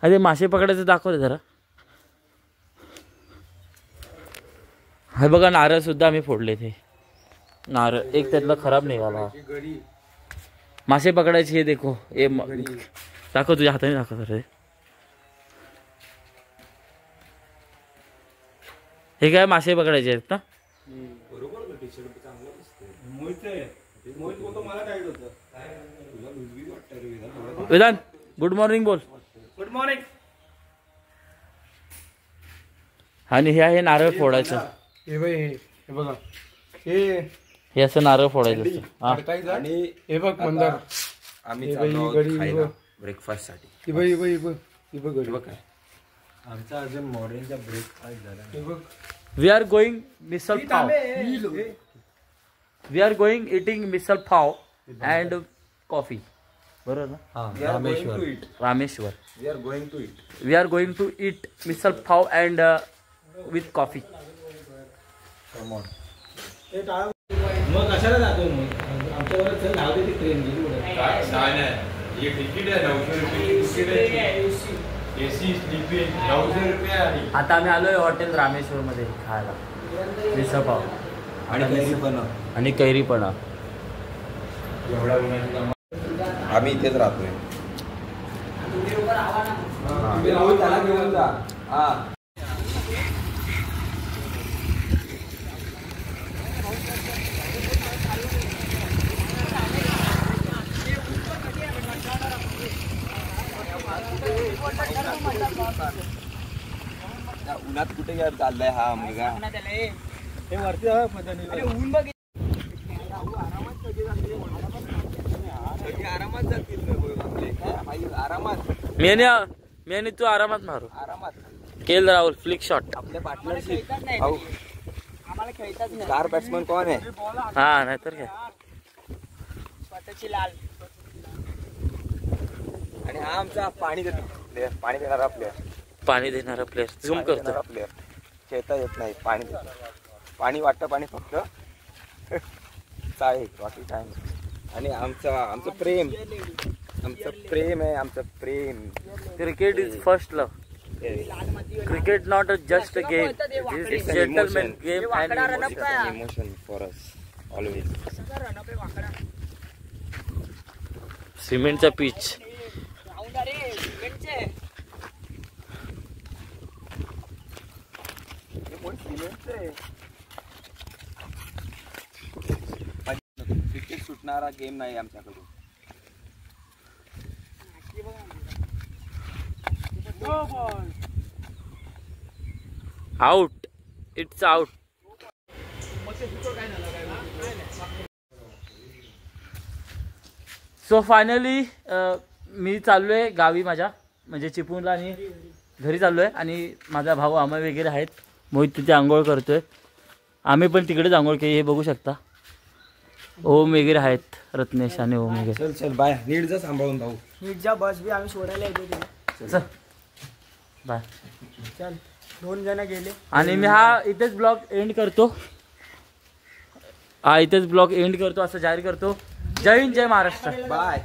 अरे मासे पकडायचं दाखवते जरा. हे बघा नारळ सुद्धा आम्ही फोडले. ते नारळ एक त्यातला खराब निघाला. गडी मासे पकडायचे हे देखो. हे दाखव, तुझ्या हाताने दाखव रे. हे काय मासे पकडायचे आहेत ना? वेदांत गुड मॉर्निंग बोल. Good morning. आणि हे आहे नारळ फोडायचं. हे बघ, हे बघा, हे असं नारळ फोडायचं. हा आणि हे बघ मंदार. आम्ही हे बघ, गडी ब्रेकफास्ट साठी. हे बघ, हे बघ, हे बघ, हे बघ गडी. काय आमचा अजून मॉर्निंगचा ब्रेकफास्ट झाला. हे बघ, we are going misal pav. We are going eating misal pav and coffee. बरोबर ना? Rameshwar. We are going to eat. We are going to eat misal pav and with coffee. मग कशाला जातो मग? आमच्यावर धाव दे ती ट्रेन गेली. नाही, हे तिकीट आहे 900 रुपये तिकीट आहे. एसी स्लीपिंग 900 रुपये आहे. आता आम्ही आलोय हॉटेल रामेश्वर मध्ये खायला मिसळ पाव आणि कैरीपणा. एवढा उन्हाची आम्ही इथेच राहतोय. त्याला घेऊन जा. हा उन्हात कुठे चाललाय हा मुलगा. हे वरती आरामात जातील आरामात. मी आणि तू आरामात मारू. आरामात केल राहुल फ्लिक शॉट. आपल्या पार्टनरशिप. आम्हाला खेळताच नाही. स्टार बॅट्समन कोण आहे? हा नाहीतर काय. स्वतःची लाल. आणि हा आमचा पाणी प्लेअर, पाणी देणारा प्लेअर. पाणी देणारा प्लेअर. झूम करतो. प्लेअर खेळता येत नाही. पाणी देतो. पाणी वाटतं, पाणी फक्त चालेल, बाकी काय नाही. आणि आमचं प्रेम, आमचं प्रेम आहे, आमचं प्रेम. Cricket is first love. Cricket not just a game, it's gentleman game and emotion for us always. सिमेंटचा पिच. क्रिकेट सुटणारा गेम नाही आमच्याकडून. Out. It's out. So finally मी चाललो आहे गावी माझ्या म्हणजे चिपळूणला आणि घरी चाललो आहे. आणि माझा भाऊ अमय वगैरे आहेत. मोहित तिथे आंघोळ करतोय. आम्ही पण तिकडेच आंघोळ केली हे बघू शकता. ओम वगैरे आहेत रत्नेश आणि ओम वगैरे. चल चल बाय नीट जा सांभाळून भाऊ. नीटच्या बस बी आम्ही सोडायला येतो तिला. चल बाय. चल 2 जण गेले. आणि मी हा इथेच ब्लॉग एंड करतो. इथेच ब्लॉग एंड करतो असं जाहीर करतो. जय हिंद जय महाराष्ट्र. बाय.